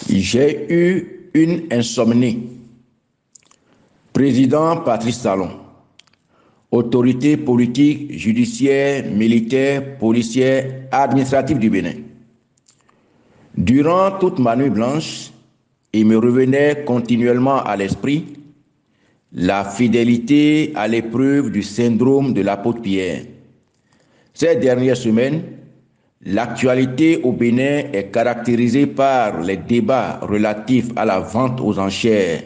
J'ai eu une insomnie. Président Patrice Talon. Autorité politique, judiciaire, militaire, policière, administrative du Bénin. Durant toute ma nuit blanche, il me revenait continuellement à l'esprit la fidélité à l'épreuve du syndrome de l'apôtre Pierre. Ces dernières semaines, l'actualité au Bénin est caractérisée par les débats relatifs à la vente aux enchères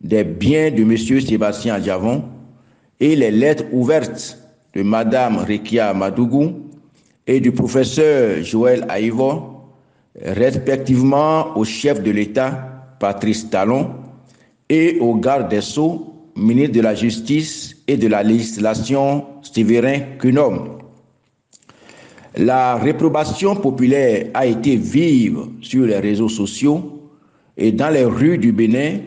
des biens de M. Sébastien Adjavon et les lettres ouvertes de Mme Rekia Madougou et du professeur Joël Aïvo, respectivement au chef de l'État, Patrice Talon, et au garde des Sceaux, ministre de la Justice et de la Législation, Séverin Quenom. La réprobation populaire a été vive sur les réseaux sociaux et dans les rues du Bénin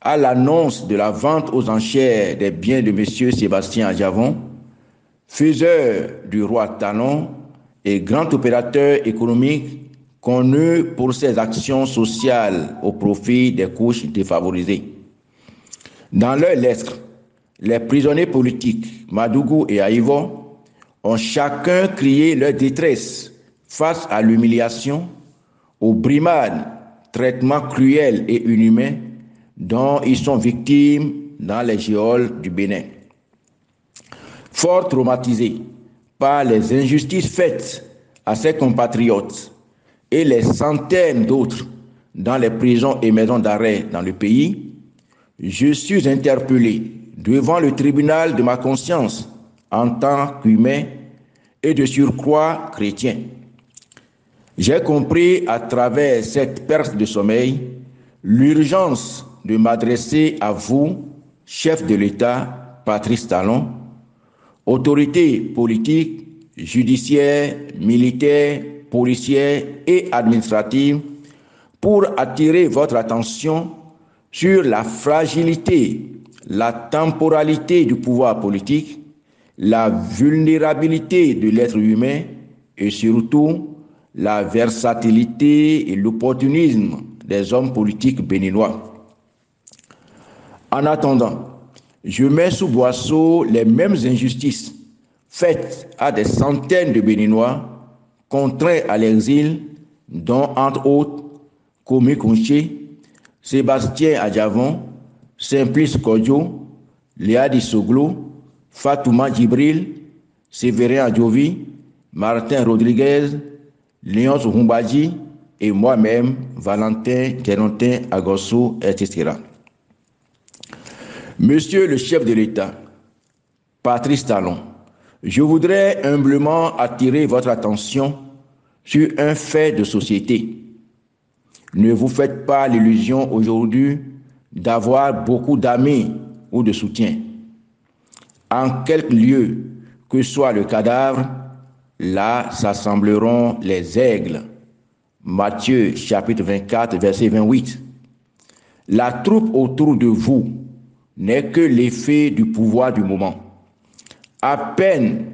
à l'annonce de la vente aux enchères des biens de M. Sébastien Adjavon, faiseur du roi Talon et grand opérateur économique connu pour ses actions sociales au profit des couches défavorisées. Dans leurs lettres, les prisonniers politiques Madougou et Aïvo ont chacun crié leur détresse face à l'humiliation, aux brimades, traitements cruels et inhumains dont ils sont victimes dans les geôles du Bénin. Fort traumatisés par les injustices faites à ses compatriotes et les centaines d'autres dans les prisons et maisons d'arrêt dans le pays, je suis interpellé devant le tribunal de ma conscience en tant qu'humain et de surcroît chrétien. J'ai compris à travers cette perte de sommeil l'urgence de m'adresser à vous, chef de l'État, Patrice Talon, autorité politique, judiciaire, militaire, policière et administrative, pour attirer votre attention sur la fragilité, la temporalité du pouvoir politique, la vulnérabilité de l'être humain et surtout la versatilité et l'opportunisme des hommes politiques béninois. En attendant, je mets sous boisseau les mêmes injustices faites à des centaines de Béninois contraints à l'exil, dont entre autres Komi Kounché, Sébastien Adjavon, Simplice Kodjo, Léadi Soglo, Fatouma Djibril, Séverin Adjovi, Martin Rodriguez, Léonce Humbadji et moi-même, Valentin Kérontin Agosso, etc. Monsieur le chef de l'État, Patrice Talon, je voudrais humblement attirer votre attention sur un fait de société. Ne vous faites pas l'illusion aujourd'hui d'avoir beaucoup d'amis ou de soutien. En quelque lieu que soit le cadavre, là s'assembleront les aigles. Matthieu chapitre 24, verset 28. La troupe autour de vous n'est que l'effet du pouvoir du moment. À peine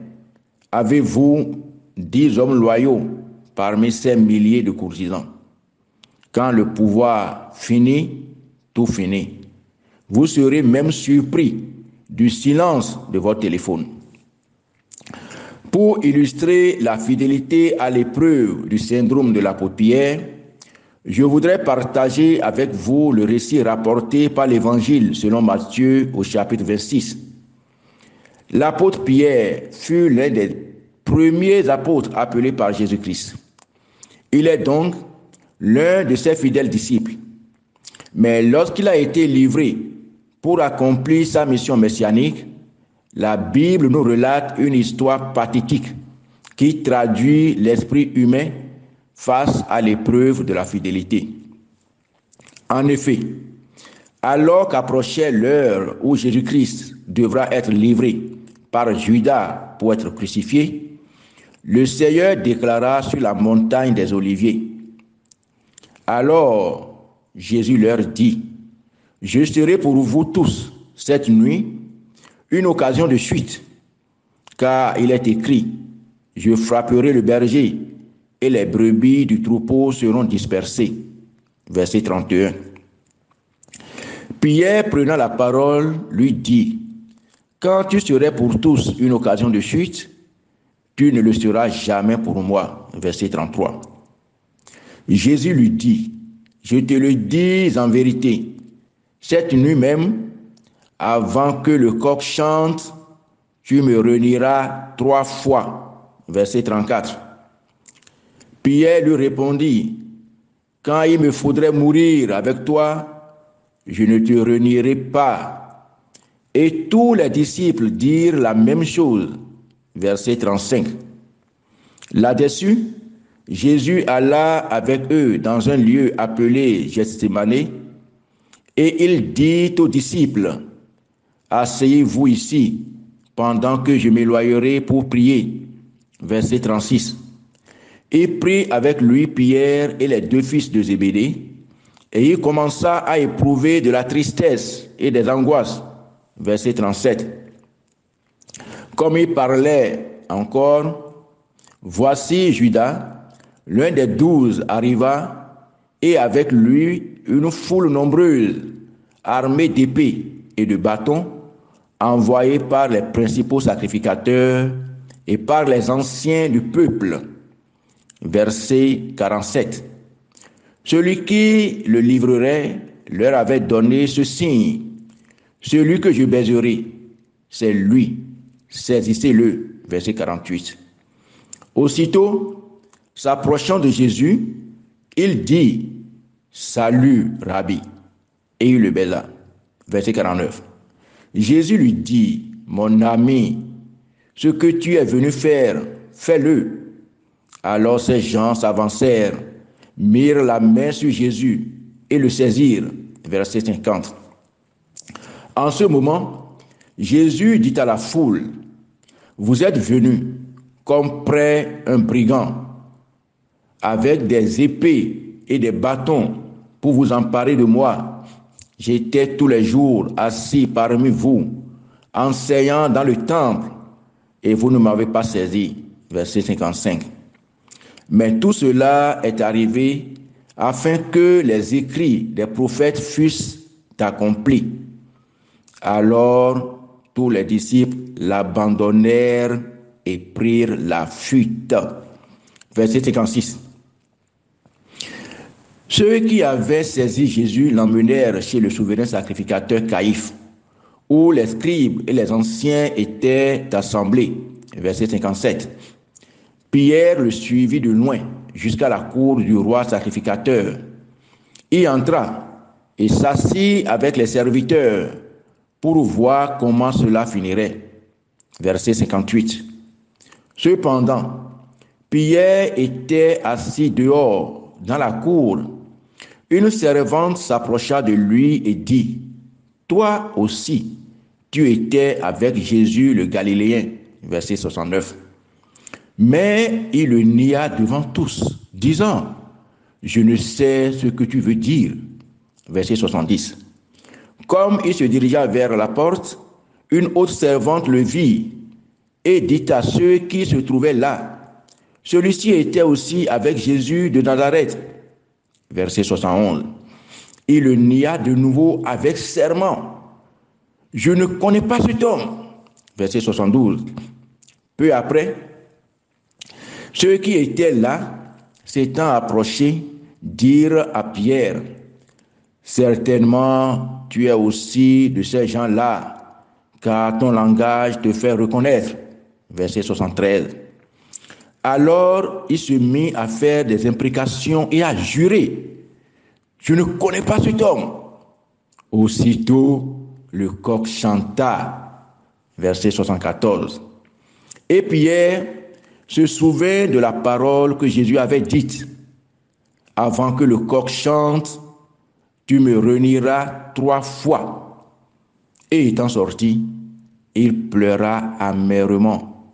avez-vous 10 hommes loyaux parmi ces milliers de courtisans. Quand le pouvoir finit, tout finit. Vous serez même surpris du silence de votre téléphone. Pour illustrer la fidélité à l'épreuve du syndrome de l'apôtre Pierre, je voudrais partager avec vous le récit rapporté par l'Évangile selon Matthieu au chapitre 26. L'apôtre Pierre fut l'un des premiers apôtres appelés par Jésus-Christ. Il est donc l'un de ses fidèles disciples. Mais lorsqu'il a été livré pour accomplir sa mission messianique, la Bible nous relate une histoire pathétique qui traduit l'esprit humain face à l'épreuve de la fidélité. En effet, alors qu'approchait l'heure où Jésus-Christ devra être livré par Judas pour être crucifié, le Seigneur déclara sur la montagne des Oliviers. Alors Jésus leur dit, « Je serai pour vous tous cette nuit une occasion de chute, car il est écrit, je frapperai le berger et les brebis du troupeau seront dispersées. verset 31. Pierre, prenant la parole, lui dit, « Quand tu serais pour tous une occasion de chute, tu ne le seras jamais pour moi. » Verset 33. Jésus lui dit, « Je te le dis en vérité, cette nuit même, avant que le coq chante, tu me renieras 3 fois. » Verset 34. Pierre lui répondit, « Quand il me faudrait mourir avec toi, je ne te renierai pas. » Et tous les disciples dirent la même chose. Verset 35. Là-dessus, Jésus alla avec eux dans un lieu appelé Gethsémane, et il dit aux disciples, « Asseyez-vous ici, pendant que je m'éloignerai pour prier. » Verset 36. Il prit avec lui Pierre et les 2 fils de Zébédée, et il commença à éprouver de la tristesse et des angoisses. Verset 37. Comme il parlait encore, voici Judas, l'un des 12, arriva, et avec lui une foule nombreuse, armée d'épées et de bâtons, envoyés par les principaux sacrificateurs et par les anciens du peuple. Verset 47. Celui qui le livrerait leur avait donné ce signe. Celui que je baiserai, c'est lui. Saisissez-le. Verset 48. Aussitôt, s'approchant de Jésus, il dit, « Salut, Rabbi. » Et il le baisa. Verset 49. Jésus lui dit, « Mon ami, ce que tu es venu faire, fais-le. » Alors ces gens s'avancèrent, mirent la main sur Jésus et le saisirent. Verset 50. En ce moment, Jésus dit à la foule, « Vous êtes venus comme près un brigand, avec des épées et des bâtons pour vous emparer de moi. J'étais tous les jours assis parmi vous, enseignant dans le temple, et vous ne m'avez pas saisi. » Verset 55. Mais tout cela est arrivé afin que les écrits des prophètes fussent accomplis. Alors tous les disciples l'abandonnèrent et prirent la fuite. Verset 56. Ceux qui avaient saisi Jésus l'emmenèrent chez le souverain sacrificateur Caïphe, où les scribes et les anciens étaient assemblés. Verset 57. Pierre le suivit de loin jusqu'à la cour du roi sacrificateur. Il entra et s'assit avec les serviteurs pour voir comment cela finirait. Verset 58. Cependant, Pierre était assis dehors dans la cour. Une servante s'approcha de lui et dit, « Toi aussi, tu étais avec Jésus le Galiléen. » Verset 69. Mais il le nia devant tous, disant, « Je ne sais ce que tu veux dire. » Verset 70. Comme il se dirigea vers la porte, une autre servante le vit et dit à ceux qui se trouvaient là, « Celui-ci était aussi avec Jésus de Nazareth. » Verset 71. Il le nia de nouveau avec serment. « Je ne connais pas cet homme. » Verset 72. Peu après, ceux qui étaient là, s'étant approchés, dirent à Pierre, « Certainement, tu es aussi de ces gens-là, car ton langage te fait reconnaître. » Verset 73. Alors il se mit à faire des imprécations et à jurer, « Je ne connais pas cet homme. » Aussitôt, le coq chanta. Verset 74. Et Pierre se souvint de la parole que Jésus avait dite, « Avant que le coq chante, tu me renieras 3 fois. » Et étant sorti, il pleura amèrement.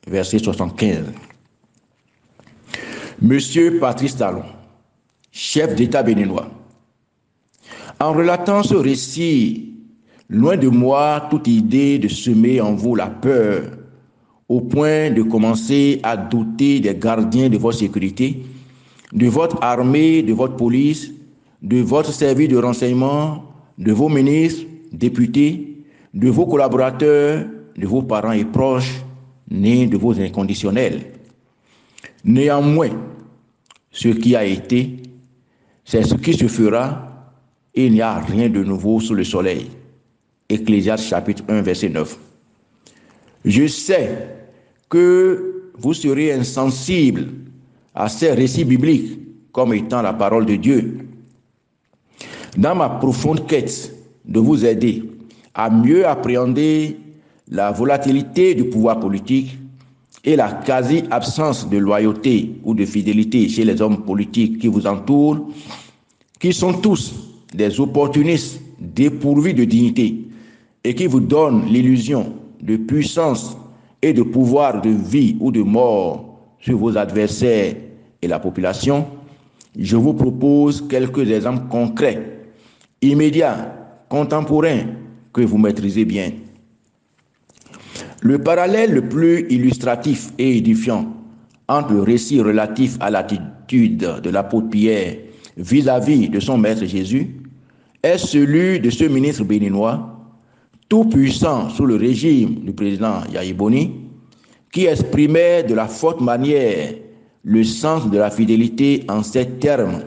Verset 75. Monsieur Patrice Talon, chef d'État béninois, en relatant ce récit, loin de moi toute idée de semer en vous la peur, au point de commencer à douter des gardiens de votre sécurité, de votre armée, de votre police, de votre service de renseignement, de vos ministres, députés, de vos collaborateurs, de vos parents et proches, ni de vos inconditionnels. Néanmoins, ce qui a été, c'est ce qui se fera, et il n'y a rien de nouveau sous le soleil. Ecclésiaste chapitre 1, verset 9. Je sais que vous serez insensibles à ces récits bibliques comme étant la parole de Dieu. Dans ma profonde quête de vous aider à mieux appréhender la volatilité du pouvoir politique et la quasi-absence de loyauté ou de fidélité chez les hommes politiques qui vous entourent, qui sont tous des opportunistes dépourvus de dignité et qui vous donnent l'illusion de puissance et de pouvoir de vie ou de mort sur vos adversaires et la population, je vous propose quelques exemples concrets, immédiats, contemporains, que vous maîtrisez bien. Le parallèle le plus illustratif et édifiant entre le récit relatif à l'attitude de l'apôtre Pierre vis-à-vis de son maître Jésus est celui de ce ministre béninois, tout puissant sous le régime du président Yahya Boni, qui exprimait de la forte manière le sens de la fidélité en ces termes.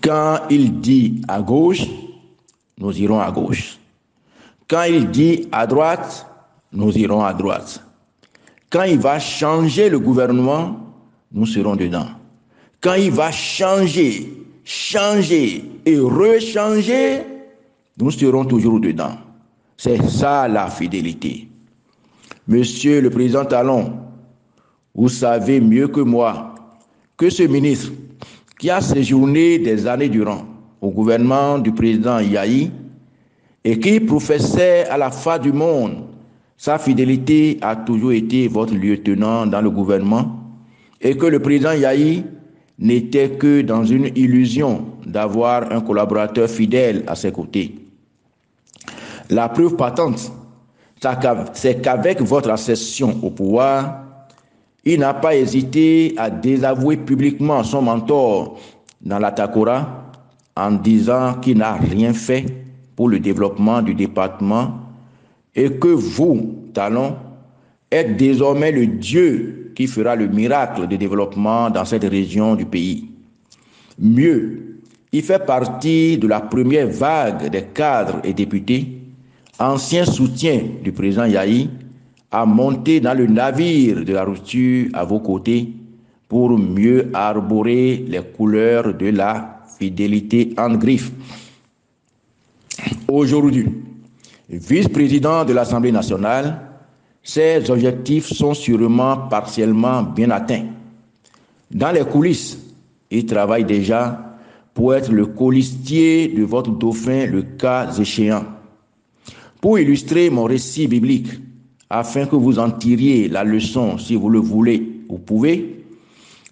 Quand il dit à gauche, nous irons à gauche. Quand il dit à droite, nous irons à droite. Quand il va changer le gouvernement, nous serons dedans. Quand il va changer et rechanger, nous serons toujours dedans. C'est ça la fidélité. Monsieur le président Talon, vous savez mieux que moi que ce ministre qui a séjourné des années durant au gouvernement du président Yahya et qui professait à la face du monde sa fidélité a toujours été votre lieutenant dans le gouvernement et que le président Yahya n'était que dans une illusion d'avoir un collaborateur fidèle à ses côtés. La preuve patente, c'est qu'avec votre accession au pouvoir, il n'a pas hésité à désavouer publiquement son mentor dans la Takora en disant qu'il n'a rien fait pour le développement du département et que vous, Talon, êtes désormais le Dieu qui fera le miracle de développement dans cette région du pays. Mieux, il fait partie de la première vague des cadres et députés, anciens soutiens du président Yahya, à monter dans le navire de la rupture à vos côtés pour mieux arborer les couleurs de la fidélité en griffe. Aujourd'hui, vice-président de l'Assemblée nationale, ces objectifs sont sûrement partiellement bien atteints. Dans les coulisses, il travaille déjà pour être le colistier de votre dauphin le cas échéant. Pour illustrer mon récit biblique, afin que vous en tiriez la leçon si vous le voulez ou pouvez,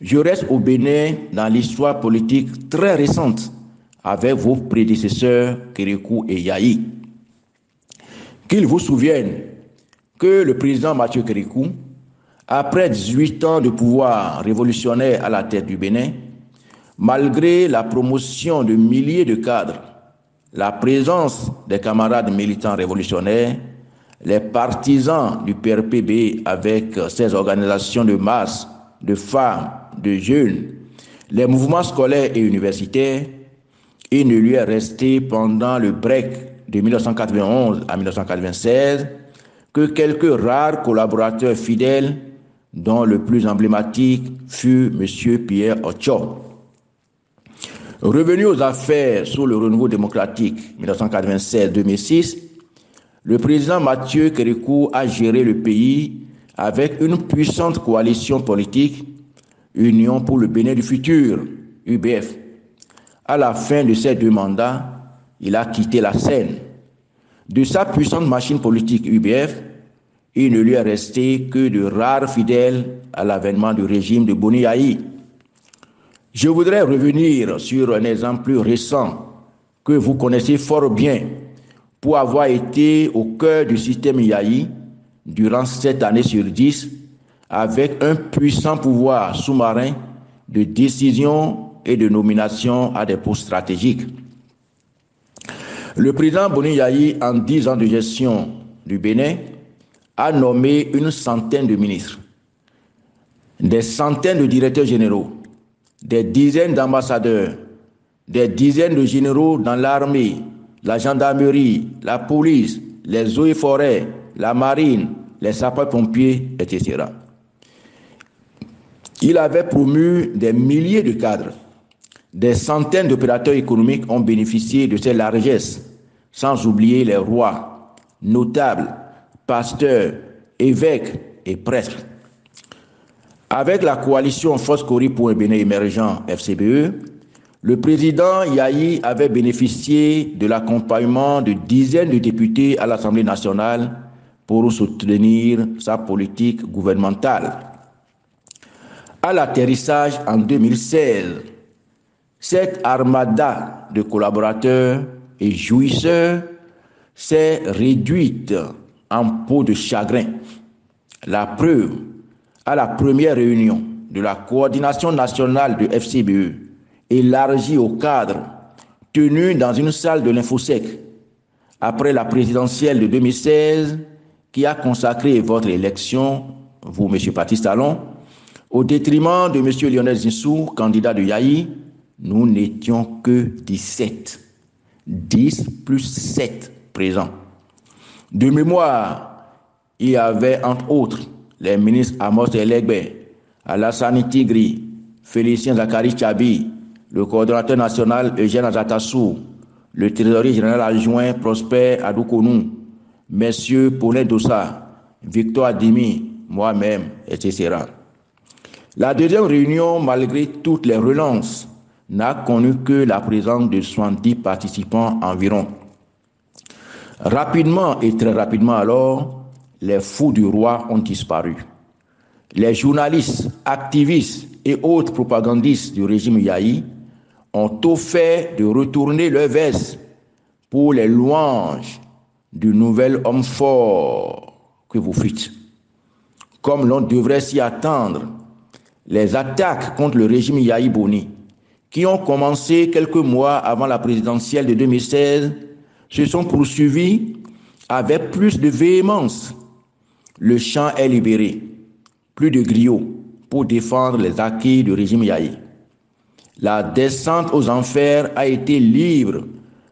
je reste au Bénin dans l'histoire politique très récente avec vos prédécesseurs Kérékou et Yahya. Qu'ils vous souviennent que le président Mathieu Kérékou, après 18 ans de pouvoir révolutionnaire à la tête du Bénin, malgré la promotion de milliers de cadres, la présence des camarades militants révolutionnaires, les partisans du PRPB avec ses organisations de masse, de femmes, de jeunes, les mouvements scolaires et universitaires, il ne lui est resté pendant le break de 1991 à 1996 que quelques rares collaborateurs fidèles, dont le plus emblématique fut M. Pierre Ocho. Revenu aux affaires sous le renouveau démocratique 1996-2006, le président Mathieu Kérékou a géré le pays avec une puissante coalition politique, Union pour le Bénin du futur, UBF. À la fin de ces 2 mandats, il a quitté la scène. De sa puissante machine politique UBF, il ne lui est resté que de rares fidèles à l'avènement du régime de Boni Yahya. Je voudrais revenir sur un exemple plus récent que vous connaissez fort bien pour avoir été au cœur du système Yahya durant 7 années sur 10 avec un puissant pouvoir sous-marin de décision et de nomination à des postes stratégiques. Le président Boni Yayi, en 10 ans de gestion du Bénin, a nommé une centaine de ministres, des centaines de directeurs généraux, des dizaines d'ambassadeurs, des dizaines de généraux dans l'armée, la gendarmerie, la police, les eaux et forêts, la marine, les sapeurs-pompiers, etc. Il avait promu des milliers de cadres. Des centaines d'opérateurs économiques ont bénéficié de ces largesses, sans oublier les rois, notables, pasteurs, évêques et prêtres. Avec la coalition Force Cori pour un Bénin émergent FCBE, le président Yayi avait bénéficié de l'accompagnement de dizaines de députés à l'Assemblée nationale pour soutenir sa politique gouvernementale. À l'atterrissage en 2016, cette armada de collaborateurs et jouisseurs s'est réduite en peau de chagrin. La preuve, à la première réunion de la coordination nationale de FCBE, élargie au cadre, tenue dans une salle de l'Infosec, après la présidentielle de 2016, qui a consacré votre élection, vous, M. Patrice Talon, au détriment de M. Lionel Zinsou, candidat de Yayi, nous n'étions que 17. 10 plus 7 présents. De mémoire, il y avait entre autres les ministres Amos Elegbe, Alassane Tigri, Félicien Zakari Tchabi, le coordonnateur national Eugène Azatassou, le trésorier général adjoint Prosper Adoukonou, messieurs Paulin Dossa, Victor Adimi, moi-même, etc. La deuxième réunion, malgré toutes les relances, n'a connu que la présence de 70 participants environ. Rapidement et très rapidement alors, les fous du roi ont disparu. Les journalistes, activistes et autres propagandistes du régime Yayi ont tout fait de retourner leur veste pour les louanges du nouvel homme fort que vous fûtes. Comme l'on devrait s'y attendre, les attaques contre le régime Yayi Boni, qui ont commencé quelques mois avant la présidentielle de 2016, se sont poursuivies avec plus de véhémence. Le champ est libéré, plus de griots pour défendre les acquis du régime Yayi. La descente aux enfers a été libre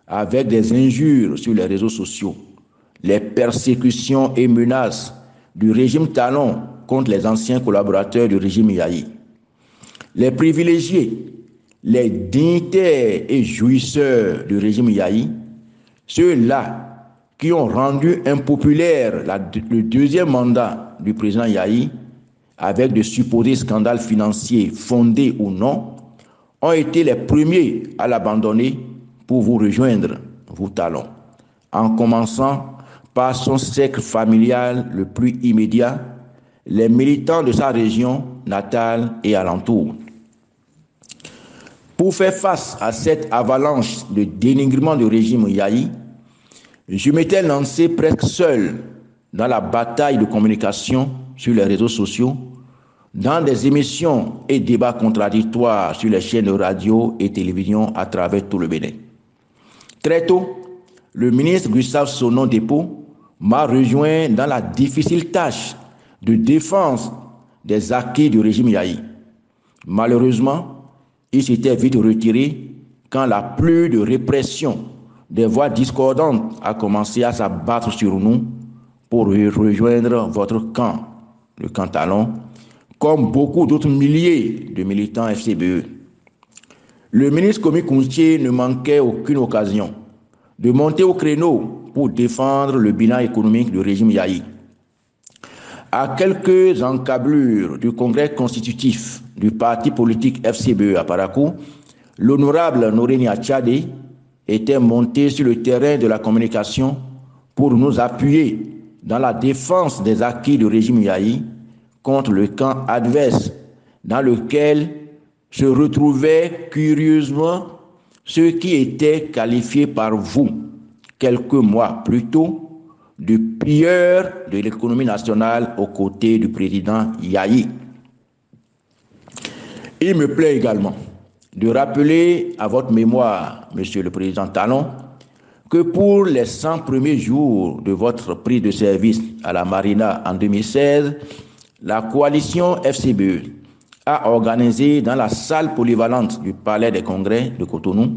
avec des injures sur les réseaux sociaux, les persécutions et menaces du régime Talon contre les anciens collaborateurs du régime Yayi. Les privilégiés, les dignitaires et jouisseurs du régime Yayi, ceux-là qui ont rendu impopulaire le deuxième mandat du président Yayi, avec de supposés scandales financiers fondés ou non, ont été les premiers à l'abandonner pour vous rejoindre, vous Talon, en commençant par son cercle familial le plus immédiat, les militants de sa région natale et alentour. Pour faire face à cette avalanche de dénigrement du régime Yayi, je m'étais lancé presque seul dans la bataille de communication sur les réseaux sociaux, dans des émissions et débats contradictoires sur les chaînes de radio et télévision à travers tout le Bénin. Très tôt, le ministre Gustave Sonon Dépôt m'a rejoint dans la difficile tâche de défense des acquis du régime Yayi. Malheureusement, il s'était vite retiré quand la pluie de répression des voix discordantes a commencé à s'abattre sur nous pour rejoindre votre camp, le camp Talon, comme beaucoup d'autres milliers de militants FCBE. Le ministre Komi Kounché ne manquait aucune occasion de monter au créneau pour défendre le bilan économique du régime Yayi. À quelques encablures du congrès constitutif du parti politique FCBE à Parakou, l'honorable Noréni Achade était monté sur le terrain de la communication pour nous appuyer dans la défense des acquis du régime Yayi contre le camp adverse dans lequel se retrouvaient curieusement ceux qui étaient qualifiés par vous, quelques mois plus tôt, de pilleurs de l'économie nationale aux côtés du président Yayi. Il me plaît également de rappeler à votre mémoire, Monsieur le Président Talon, que pour les 100 premiers jours de votre prise de service à la Marina en 2016, la coalition FCBE a organisé dans la salle polyvalente du Palais des Congrès de Cotonou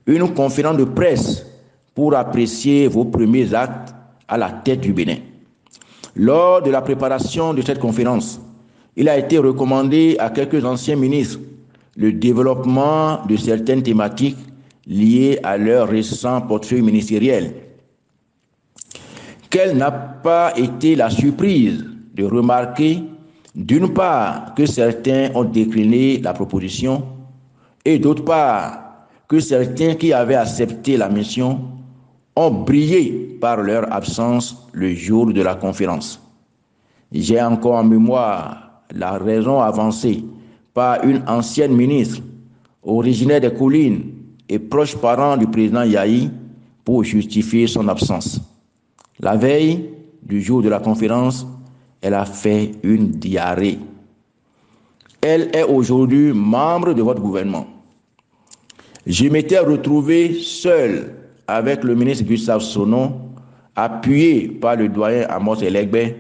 une conférence de presse pour apprécier vos premiers actes à la tête du Bénin. Lors de la préparation de cette conférence, il a été recommandé à quelques anciens ministres le développement de certaines thématiques liées à leur récent portefeuille ministériel. Quelle n'a pas été la surprise de remarquer, d'une part, que certains ont décliné la proposition et d'autre part, que certains qui avaient accepté la mission ont brillé par leur absence le jour de la conférence. J'ai encore en mémoire la raison avancée par une ancienne ministre originaire des collines et proche parent du président Yahi pour justifier son absence. La veille du jour de la conférence, elle a fait une diarrhée. Elle est aujourd'hui membre de votre gouvernement. Je m'étais retrouvé seul avec le ministre Gustave Sonon, appuyé par le doyen Amos Elegbe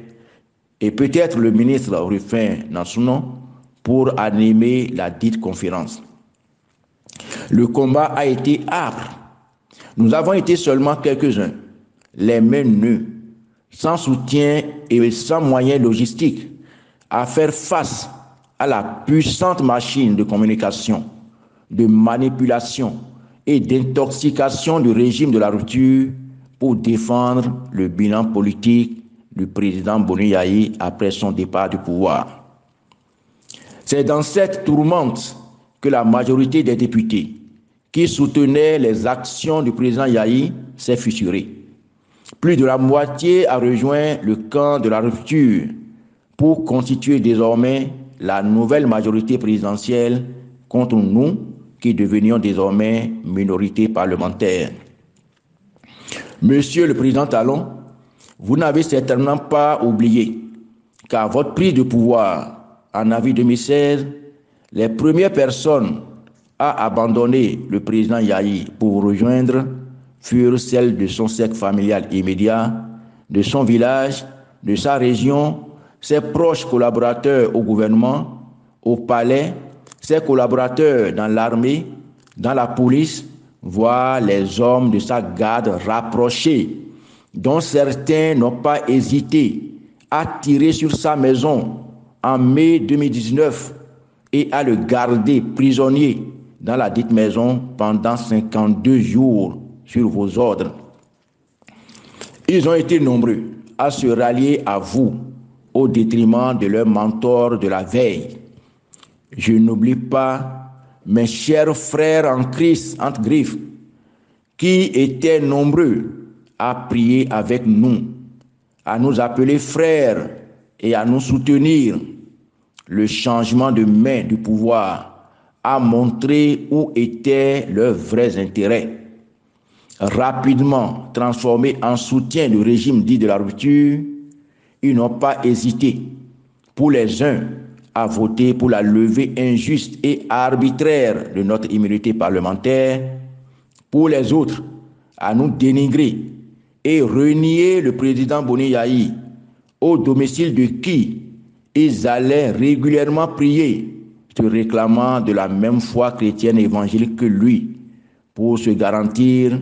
et peut-être le ministre Rufin Nansounon pour animer la dite conférence. Le combat a été âpre. Nous avons été seulement quelques-uns, les mains nues, sans soutien et sans moyens logistiques, à faire face à la puissante machine de communication, de manipulation et d'intoxication du régime de la rupture pour défendre le bilan politique du président Boni Yahi après son départ du pouvoir. C'est dans cette tourmente que la majorité des députés qui soutenaient les actions du président Yahi s'est fissurée. Plus de la moitié a rejoint le camp de la rupture pour constituer désormais la nouvelle majorité présidentielle contre nous qui devenions désormais minorité parlementaire. Monsieur le Président Talon, vous n'avez certainement pas oublié qu'à votre prise de pouvoir en avril 2016, les premières personnes à abandonner le président Yahi pour vous rejoindre furent celles de son cercle familial immédiat, de son village, de sa région, ses proches collaborateurs au gouvernement, au palais, ses collaborateurs dans l'armée, dans la police, voire les hommes de sa garde rapprochés, dont certains n'ont pas hésité à tirer sur sa maison en mai 2019 et à le garder prisonnier dans la dite maison pendant 52 jours sur vos ordres. Ils ont été nombreux à se rallier à vous au détriment de leurs mentors de la veille. Je n'oublie pas mes chers frères en Christ entre griffes qui étaient nombreux à prier avec nous, à nous appeler frères et à nous soutenir. Le changement de main du pouvoir a montré où étaient leurs vrais intérêts. Rapidement transformés en soutien du régime dit de la rupture, ils n'ont pas hésité, pour les uns, à voter pour la levée injuste et arbitraire de notre immunité parlementaire, pour les autres, à nous dénigrer et renier le président Boni Yahi, au domicile de qui ils allaient régulièrement prier, se réclamant de la même foi chrétienne évangélique que lui, pour se garantir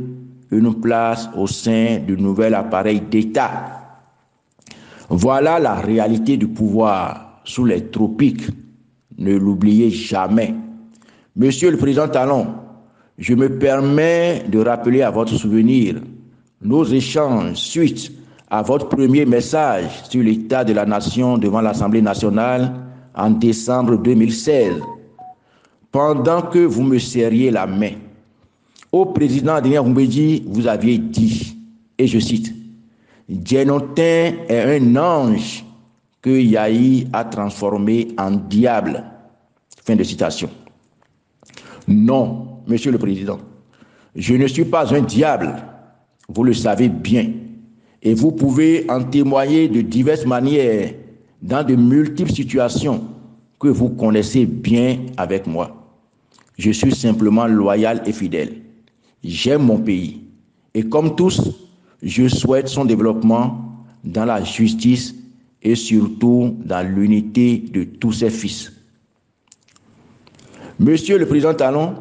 une place au sein du nouvel appareil d'État. Voilà la réalité du pouvoir sous les tropiques. Ne l'oubliez jamais. Monsieur le Président Talon, je me permets de rappeler à votre souvenir nos échanges suite à votre premier message sur l'état de la nation devant l'Assemblée nationale en décembre 2016. Pendant que vous me serriez la main, au président Adrien Roumbédi, vous aviez dit, et je cite, « Djenotin est un ange que Yahi a transformé en diable. » Fin de citation. Non, Monsieur le Président, je ne suis pas un diable, vous le savez bien, et vous pouvez en témoigner de diverses manières dans de multiples situations que vous connaissez bien avec moi. Je suis simplement loyal et fidèle. J'aime mon pays. Et comme tous, je souhaite son développement dans la justice et surtout dans l'unité de tous ses fils. Monsieur le Président Talon,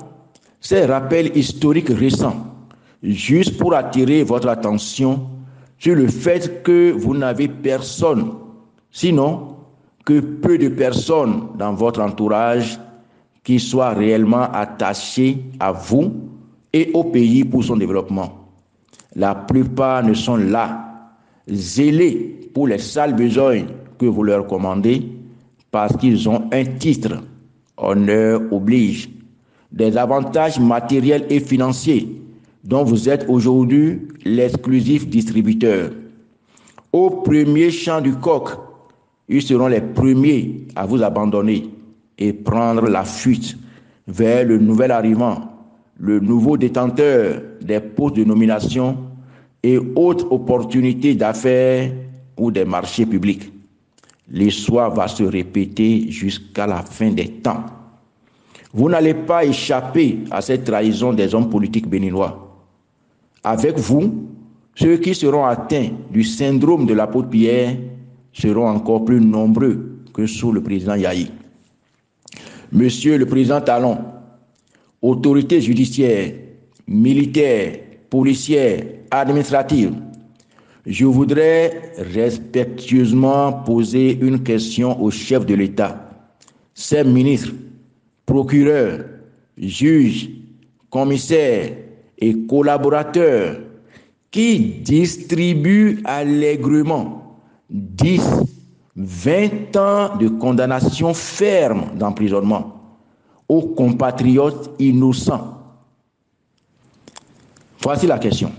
ces rappels historiques récents, juste pour attirer votre attention sur le fait que vous n'avez personne, sinon que peu de personnes dans votre entourage qui soient réellement attachées à vous et au pays pour son développement. La plupart ne sont là, zélés pour les sales besognes que vous leur commandez, parce qu'ils ont un titre, honneur oblige, des avantages matériels et financiers dont vous êtes aujourd'hui l'exclusif distributeur. Au premier chant du coq, ils seront les premiers à vous abandonner et prendre la fuite vers le nouvel arrivant, le nouveau détenteur des postes de nomination et autres opportunités d'affaires ou des marchés publics. L'histoire va se répéter jusqu'à la fin des temps. Vous n'allez pas échapper à cette trahison des hommes politiques béninois. Avec vous, ceux qui seront atteints du syndrome de l'apôtre Pierre seront encore plus nombreux que sous le président Yahi. Monsieur le Président Talon, autorités judiciaires, militaires, policières, administratives, je voudrais respectueusement poser une question au chef de l'État, ses ministres, procureurs, juges, commissaires et collaborateurs qui distribuent allègrement 10, 20 ans de condamnation ferme d'emprisonnement aux compatriotes innocents. Voici la question.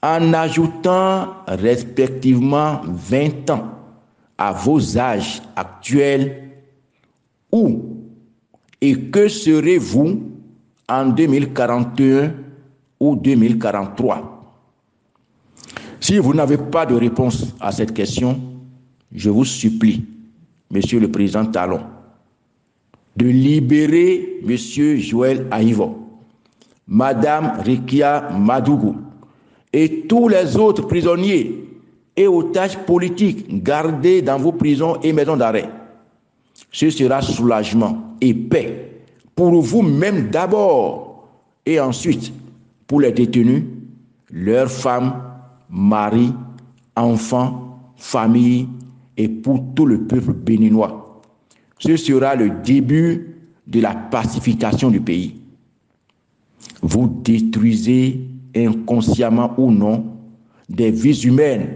En ajoutant respectivement 20 ans à vos âges actuels, où et que serez-vous en 2041 ou 2043? Si vous n'avez pas de réponse à cette question, je vous supplie, Monsieur le Président Talon, de libérer Monsieur Joël Aïvo, Madame Rekia Madougou et tous les autres prisonniers et otages politiques gardés dans vos prisons et maisons d'arrêt. Ce sera soulagement et paix pour vous-même d'abord et ensuite pour les détenus, leurs femmes, maris, enfants, familles et pour tout le peuple béninois. Ce sera le début de la pacification du pays. Vous détruisez inconsciemment ou non des vies humaines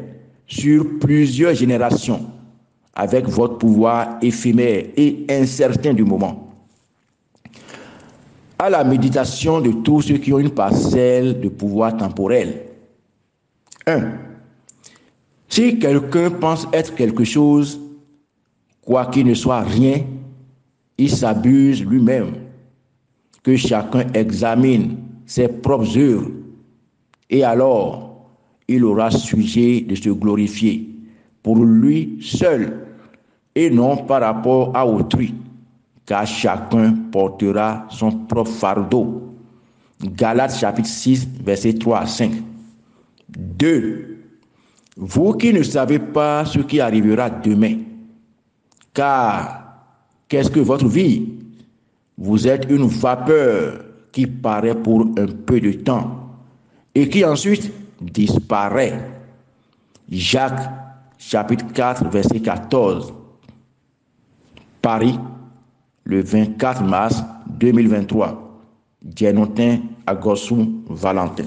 sur plusieurs générations avec votre pouvoir éphémère et incertain du moment. À la méditation de tous ceux qui ont une parcelle de pouvoir temporel. 1. Si quelqu'un pense être quelque chose, quoi qu'il ne soit rien, il s'abuse lui-même. Que chacun examine ses propres œuvres et alors il aura sujet de se glorifier pour lui seul et non par rapport à autrui, car chacun portera son propre fardeau. Galates chapitre 6, versets 3 à 5. 2. Vous qui ne savez pas ce qui arrivera demain, car qu'est-ce que votre vie? Vous êtes une vapeur qui paraît pour un peu de temps et qui ensuite disparaît. Jacques chapitre 4, verset 14. Paris, le 24 mars 2023. Djenotin Agossou Valentin.